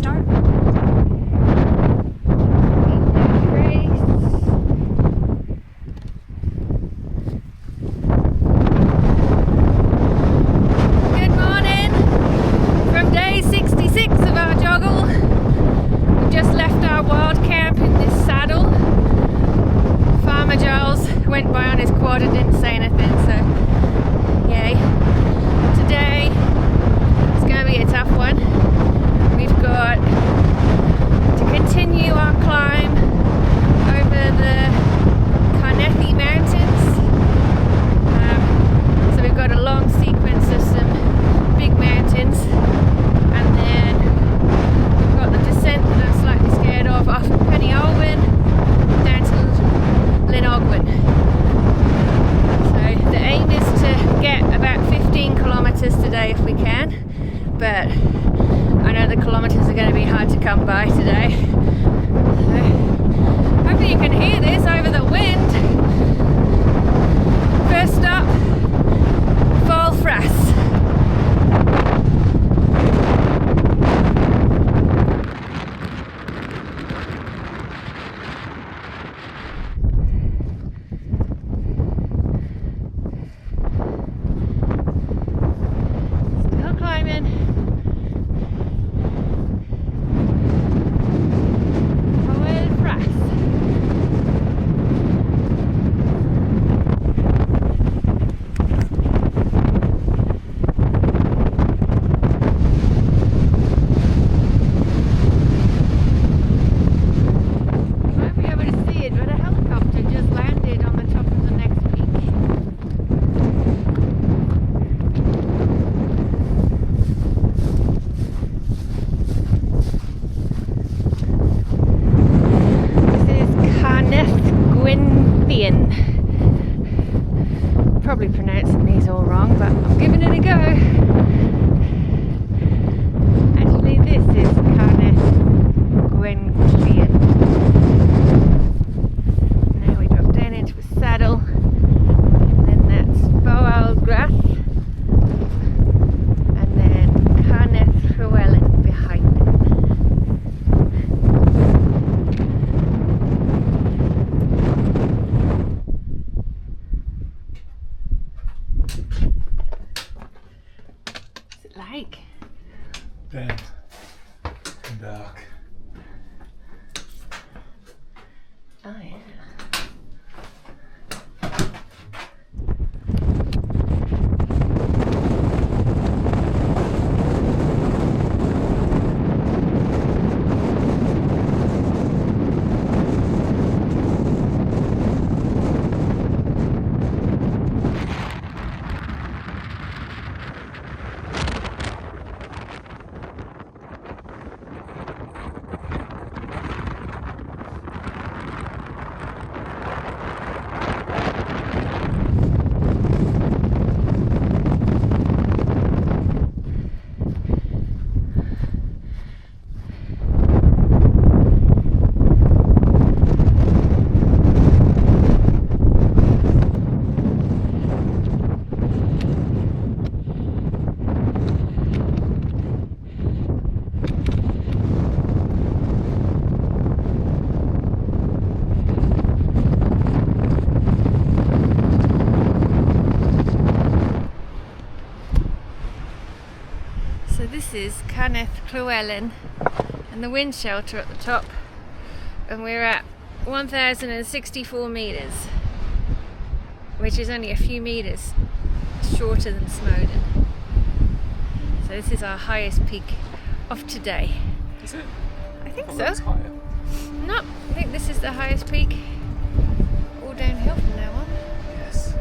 start. Good morning from day 66 of our joggle. We've just left our wild camp in this saddle. Farmer Giles went by on his quad and didn't say anything, so yay. Today it's going to be a tough one. We've got to continue our climb over the Carnethy Mountains. So we've got a long sequence of some big mountains, and then we've got the descent that I'm slightly scared of off of Penny Olwen down to Linogwen. So the aim is to get about 15 kilometres today if we can, but I know the kilometres are going to be hard to come by today. So hopefully you can hear this over the wind. First stop, Falfras. Still climbing. Falfras. You won't be able to see it, but a helicopter just landed on the top of the next peak. This is Carnethgwynfian. Probably pronouncing these all wrong, but I'm giving it a go. Actually, this is Carnethgwynfian. Now we drop down into a saddle, and then that's Falfras, and then Carnethgwynfian behind it. What's it like? Damp and dark. Oh yeah. So this is Carnethgwynfian and the wind shelter at the top, and we're at 1,064 metres, which is only a few metres shorter than Snowdon. So this is our highest peak of today. Is it? I think Oh, so. that's higher. No, I think this is the highest peak. All downhill from now on. Yes.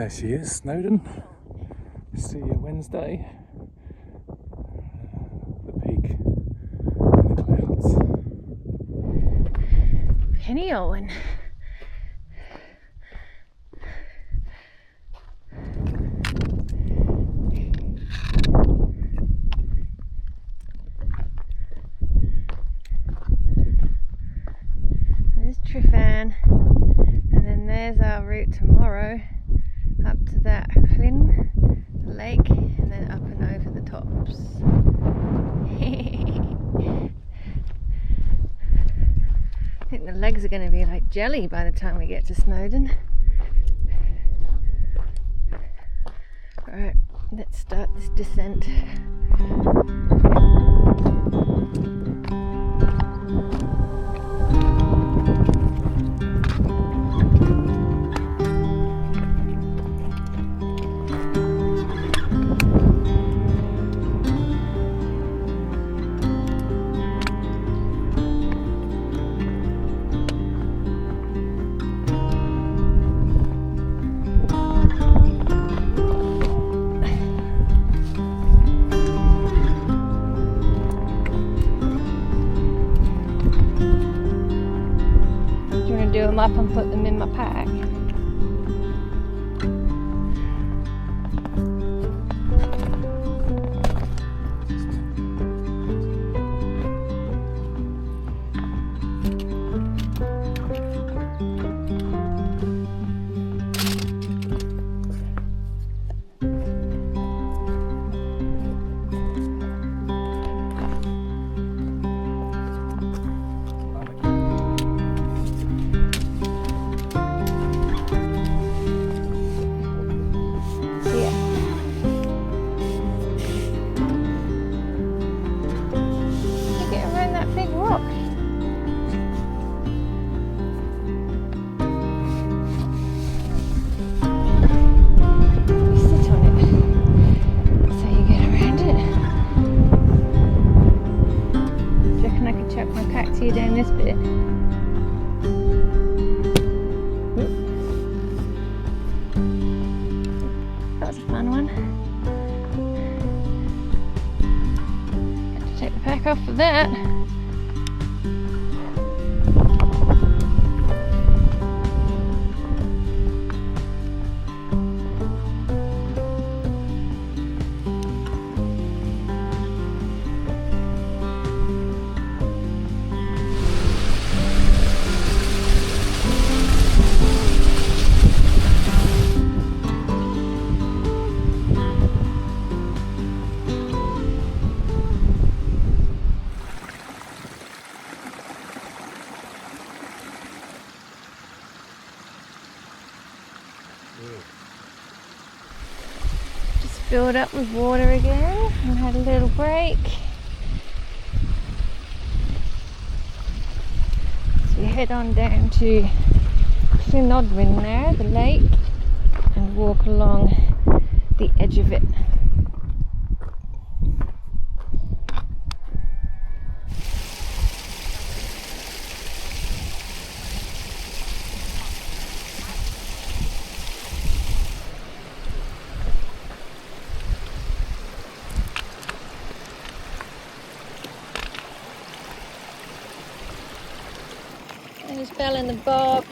there she is, Snowdon. See you Wednesday. The peak in the clouds. Penny Owen. There's Trifan, and then there's our route tomorrow up to that Flynn lake and then up and over the tops. I think the legs are going to be like jelly by the time we get to Snowdon. Alright, let's start this descent. Do them up and put them in my pack. Down this bit. That was a fun one. Had to take the pack off for that. Just filled up with water again and had a little break. So we head on down to Llynodwyn there, the lake, and walk along the edge of it. There's Belle in the bob.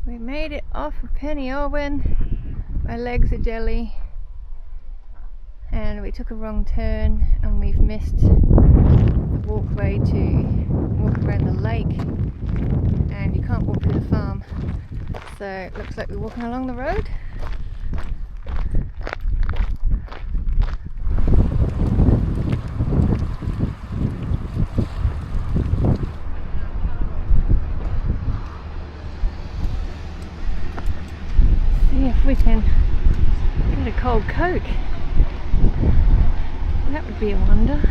We made it off of Penny Owen. My legs are jelly. And we took a wrong turn and we've missed the walkway to walk around the lake. And you can't walk through the farm, so it looks like we're walking along the road. See if we can get a cold Coke. That would be a wonder.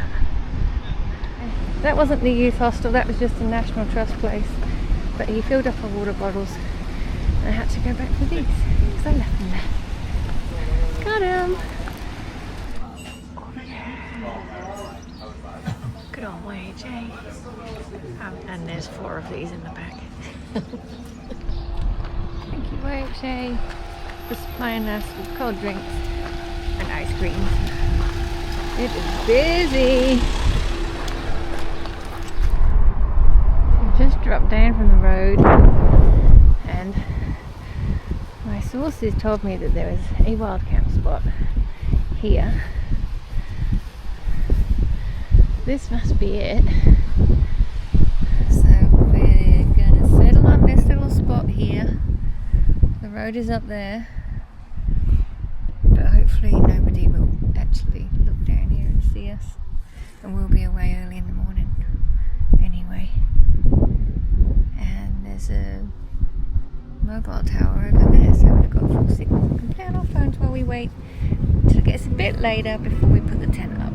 That wasn't the youth hostel, that was just a National Trust place. But he filled up our water bottles and I had to go back for these because I left them there. Got him. Good old wage, eh? And there's 4 of these in the back. Thank you, wage, for supplying us with cold drinks and ice cream. It is busy. We just dropped down from the road, and my sources told me that there was a wild camp spot here. This must be it. So we're gonna settle on this little spot here. The road is up there, but hopefully nobody will actually look down here and see us, and we'll be away early in the morning anyway. And there's a mobile tower over there, so we've got full signal. We can play on our phones while we wait till it gets a bit later before we put the tent up.